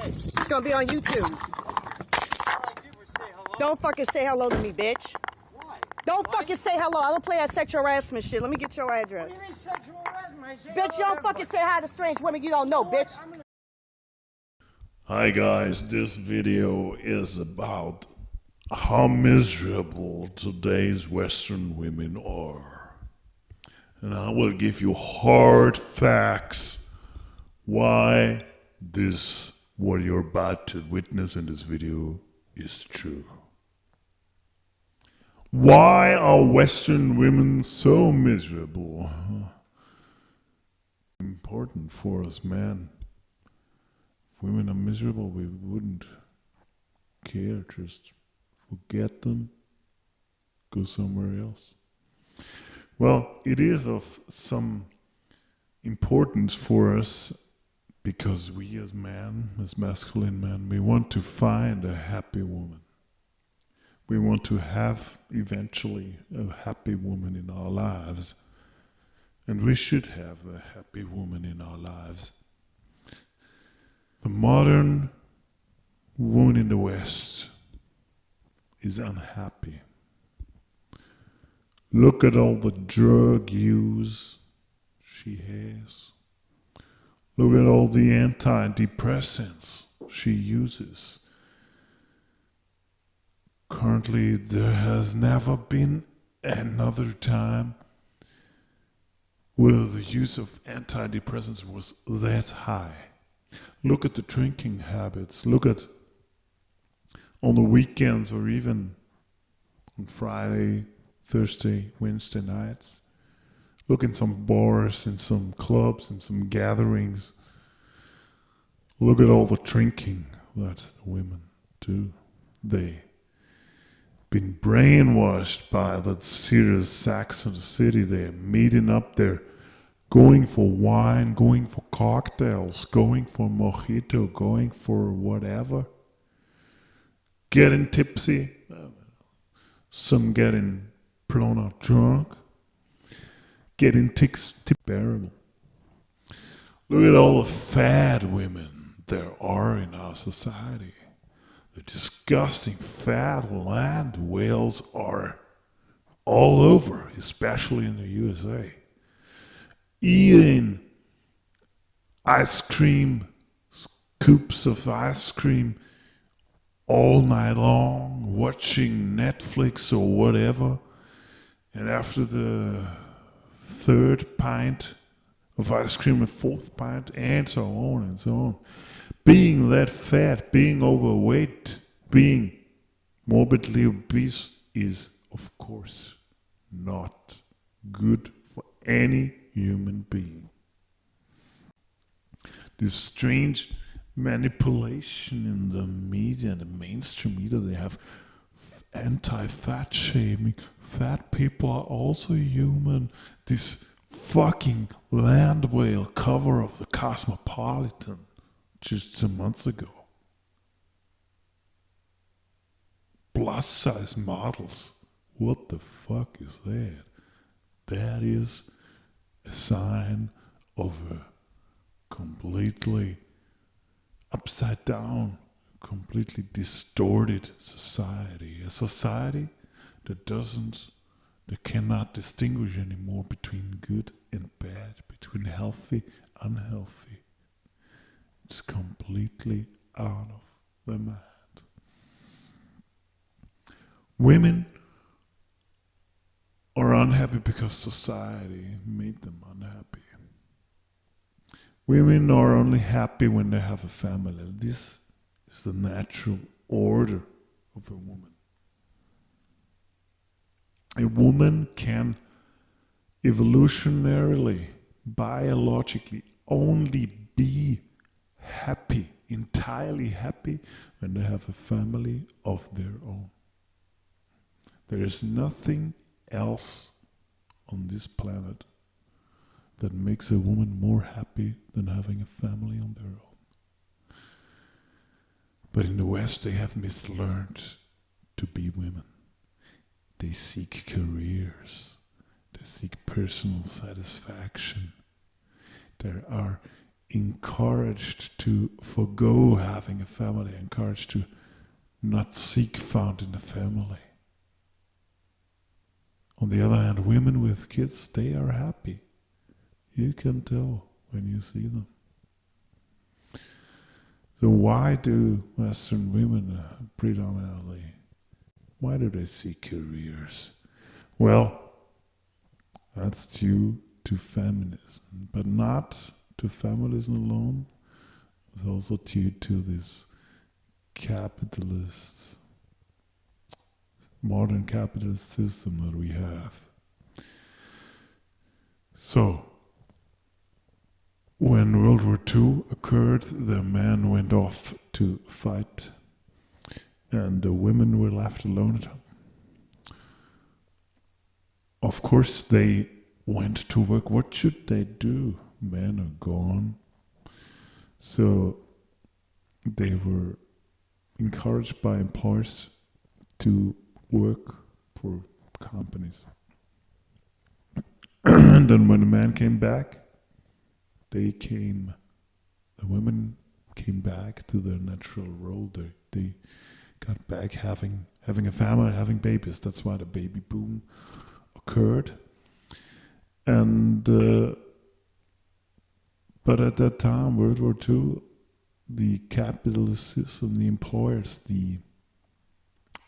It's gonna be on YouTube. Don't fucking say hello to me, bitch. Why? Don't fucking say hello. I don't play that sexual harassment shit. Let me get your address. What do you mean sexual harassment? Bitch, you don't fucking say hi to strange women you don't know, bitch. Hi guys, this video is about how miserable today's Western women are. And I will give you hard facts why what you're about to witness in this video is true. Why are Western women so miserable? Important for us men. If women are miserable, we wouldn't care. Just forget them, go somewhere else. Well, it is of some importance for us because we as men, as masculine men, we want to find a happy woman. We want to have eventually a happy woman in our lives. And we should have a happy woman in our lives. The modern woman in the West is unhappy. Look at all the drug use she has. Look at all the antidepressants she uses. Currently, there has never been another time where the use of antidepressants was that high. Look at the drinking habits. Look at on the weekends or even on Friday, Thursday, Wednesday nights. Look in some bars, in some clubs, in some gatherings. Look at all the drinking that women do. They've been brainwashed by that serious Saxon city. They're meeting up there, going for wine, going for cocktails, going for mojito, going for whatever. Getting tipsy, some getting blown out drunk, getting bearable. Look at all the fat women there are in our society. The disgusting fat land whales are all over, especially in the USA. Eating ice cream, scoops of ice cream all night long, watching Netflix or whatever. And after the third pint of ice cream, a fourth pint, and so on and so on. Being that fat, being overweight, being morbidly obese is, of course, not good for any human being. This strange manipulation in the media, the mainstream media, they have anti-fat shaming. Fat people are also human. This fucking land whale cover of the Cosmopolitan just some months ago. Plus size models. What the fuck is that? That is a sign of a completely upside down, completely distorted society. A society that cannot distinguish anymore between good and bad, between healthy, unhealthy. It's completely out of the mind. Women are unhappy because society made them unhappy. Women are only happy when they have a family. This is the natural order of a woman. A woman can evolutionarily, biologically, only be happy, entirely happy, when they have a family of their own. There is nothing else on this planet that makes a woman more happy than having a family on their own. But in the West, they have mislearned to be women. They seek careers. They seek personal satisfaction. They are encouraged to forgo having a family, encouraged to not seek found in the family. On the other hand, women with kids, they are happy. You can tell when you see them. So why do Western women predominantly, why do they seek careers? Well, that's due to feminism, but not to feminism alone. It's also due to this capitalist, modern capitalist system that we have. So, when World War II occurred, the men went off to fight, and the women were left alone at home. Of course, they went to work. What should they do? Men are gone. So they were encouraged by employers to work for companies. And then when the man came back, the women came back to their natural role. They got back having a family, having babies. That's why the baby boom occurred. And but at that time, World War II, the capitalist system, the employers, the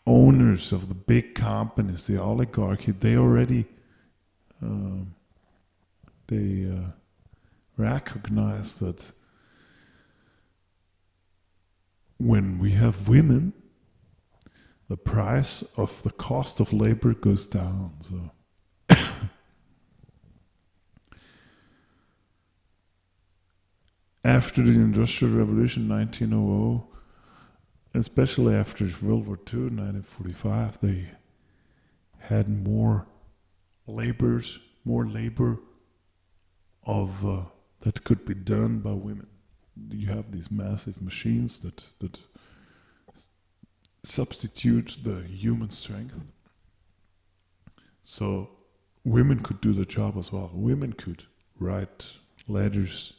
owners of the big companies, the oligarchy, they already recognized that when we have women, the price of the cost of labor goes down. So after the Industrial Revolution 1900, especially after World War II 1945, they had more labor of that could be done by women. You have these massive machines that substitute the human strength. So women could do the job as well. Women could write letters,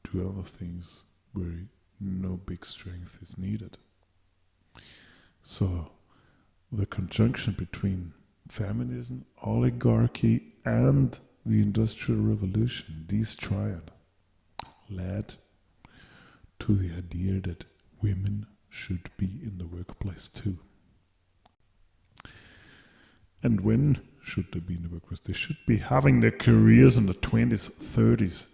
do other things where no big strength is needed. So the conjunction between feminism, oligarchy, and the Industrial Revolution, these triad, led to the idea that women should be in the workplace too. And when should they be in the workplace? They should be having their careers in the 20s, 30s.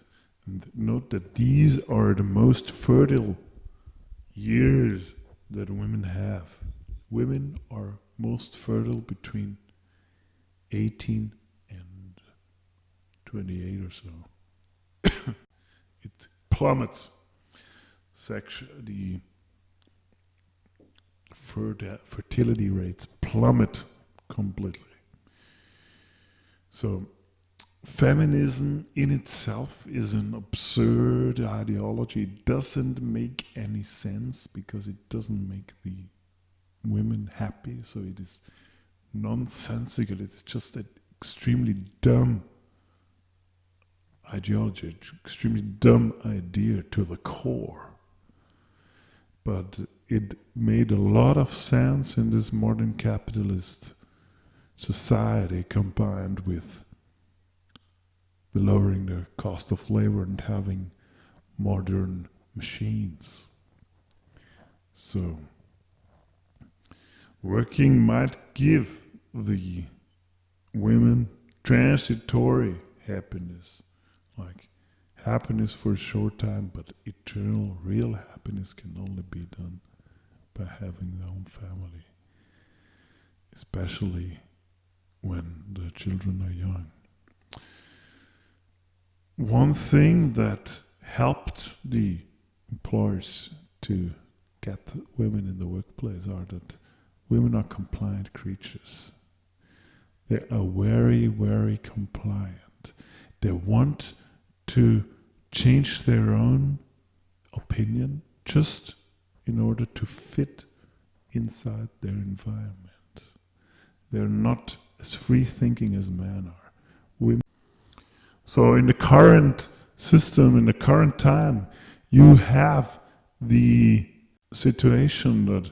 And note that these are the most fertile years that women have. Women are most fertile between 18 and 28 or so. It plummets. The fertility rates plummet completely. So feminism in itself is an absurd ideology. It doesn't make any sense because it doesn't make the women happy. So it is nonsensical. It's just an extremely dumb ideology, extremely dumb idea to the core. But it made a lot of sense in this modern capitalist society, combined with lowering the cost of labor and having modern machines. So working might give the women transitory happiness, like happiness for a short time, but eternal, real happiness can only be done by having their own family, especially when the children are young. One thing that helped the employers to get women in the workplace are that women are compliant creatures. They are very, very compliant. They want to change their own opinion just in order to fit inside their environment. They're not as free thinking as men are. So in the current system in the current time, you have the situation that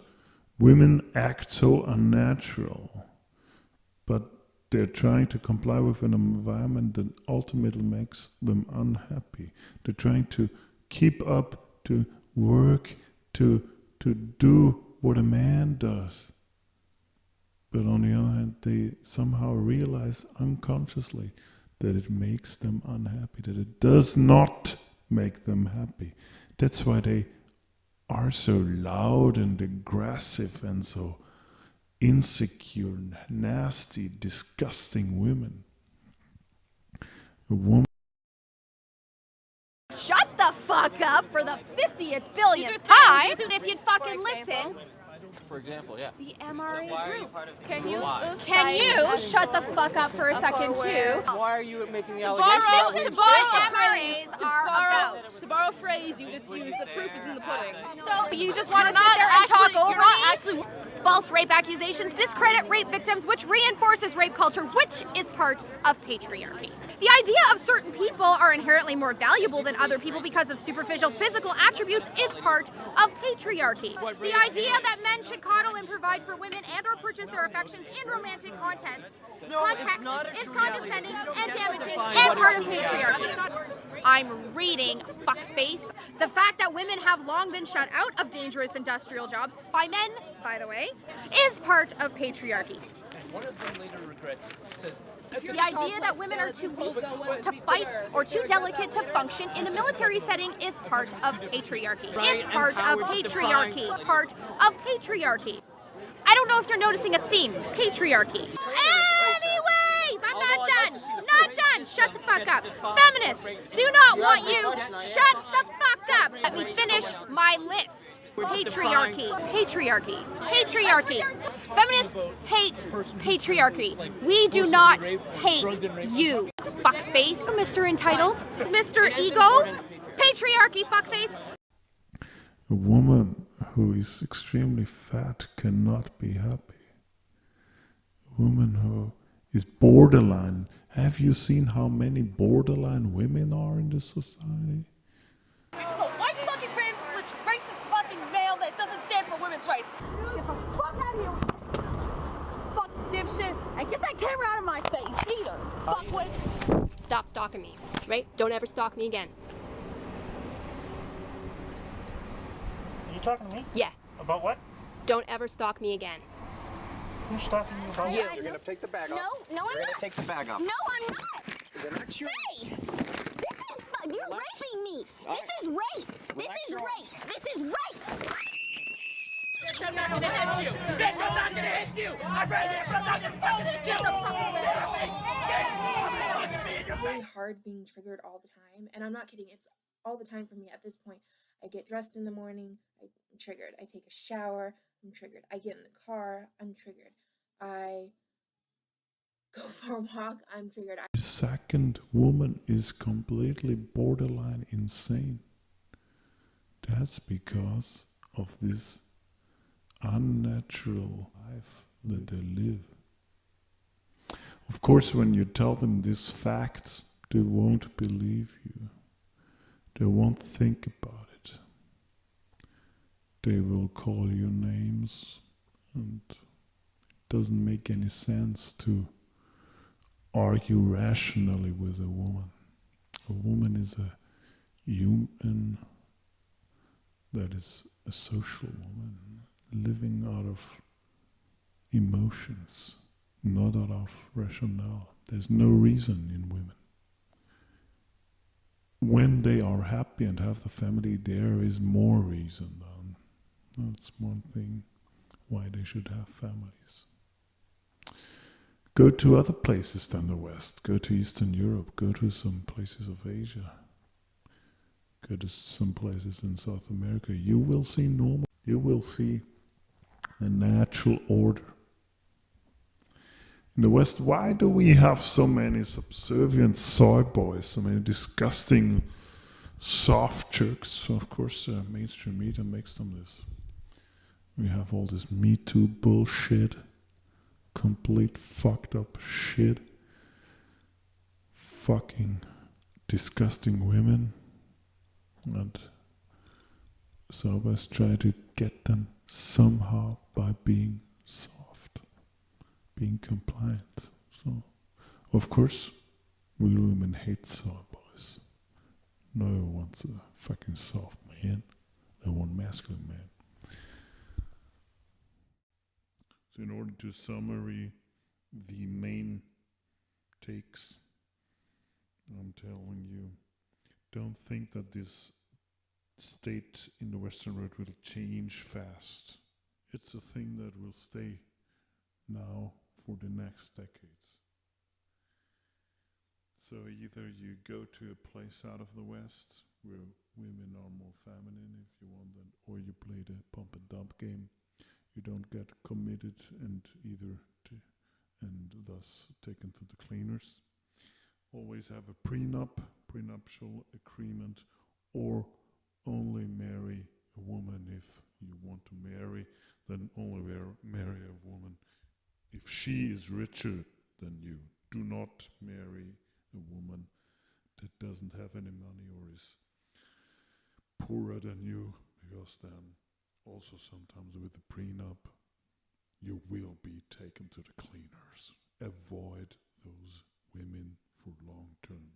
women act so unnatural, but they're trying to comply with an environment that ultimately makes them unhappy. They're trying to keep up, to work, to do what a man does. But on the other hand, they somehow realize unconsciously that it makes them unhappy, that it does not make them happy. That's why they are so loud and aggressive and so insecure, nasty, disgusting women. A woman. Shut the fuck up for the 50th billionth time! If you'd fucking listen. For example, yeah. The MRA group. Can you Why? shut the fuck up for a second too? Why are you making the allegation? This is what MRAs are about. To borrow a phrase you just used, the proof is in the pudding. So you just want to sit there and talk over me? False rape accusations discredit rape victims, which reinforces rape culture, which is part of patriarchy. The idea of certain people are inherently more valuable than other people because of superficial physical attributes is part of patriarchy. The idea that men should coddle and provide for women and or purchase their affections in romantic context is condescending and damaging and part of patriarchy. I'm reading, fuckface. The fact that women have long been shut out of dangerous industrial jobs by men, by the way, is part of patriarchy. One of them later regrets it. Says, the idea that women are too weak to fight or too delicate to function in a military setting is part of patriarchy. Is part of patriarchy. Part of patriarchy. I don't know if you're noticing a theme. Patriarchy. Anyways, I'm not done. Not done. Shut the fuck up. Feminists do not want you. Shut the fuck up. Let me finish my list. Patriarchy. Patriarchy. Patriarchy. Feminists hate patriarchy. We do not hate you. Fuckface. Mr. Entitled. Mr. Ego. Patriarchy, fuckface. A woman who is extremely fat cannot be happy. A woman who is borderline. Have you seen how many borderline women are in this society? It's a white fucking privileged racist fucking male that doesn't stand for women's rights. Get the fuck out of here. Fuck dipshit. And get that camera out of my face either. Fuckwit. Stop stalking me, right? Don't ever stalk me again. Are you talking to me? Yeah. About what? Don't ever stalk me again. Who's talking to you about You. what? you're gonna take the bag off. No, I'm You're not. gonna take the bag off. No, I'm not. They're not your. Hey! You're raping me! This is rape! This is rape! This is rape! I'm not gonna hit you! Bitch, I'm not gonna hit you! I'm right here, but I'm not gonna fucking hit you! It's really hard being triggered all the time, and I'm not kidding, it's all the time for me at this point. I get dressed in the morning, I'm triggered. I take a shower, I'm triggered. I get in the car, I'm triggered. I go for a walk, I'm triggered. The second woman is completely borderline insane. That's because of this unnatural life that they live. Of course, when you tell them this fact, they won't believe you. They won't think about it. They will call you names, and it doesn't make any sense to argue rationally with a woman. A woman is a human that is a social woman, living out of emotions, not out of rationale. There's no reason in women. When they are happy and have the family, there is more reason. That's one thing why they should have families. Go to other places than the West. Go to Eastern Europe. Go to some places of Asia. Go to some places in South America. You will see normal. You will see a natural order. In the West, why do we have so many subservient soy boys, so many disgusting soft jerks? Of course, mainstream media makes them this. We have all this Me Too bullshit, complete fucked up shit, fucking disgusting women, and so I always try to get them somehow by being soft, being compliant. So, of course, real women hate soft boys. No one wants a fucking soft man. They want masculine man. So in order to summary the main takes, I'm telling you, don't think that this state in the Western world will change fast. It's a thing that will stay now for the next decades. So either you go to a place out of the West where women are more feminine, if you want that, or you play the pump and dump game. You don't get committed and thus taken to the cleaners. Always have a prenuptial agreement, or only marry a woman if you want to marry, then only marry a woman if she is richer than you. Do not marry a woman that doesn't have any money or is poorer than you, because then also sometimes with the prenup you will be taken to the cleaners. Avoid those women for long term.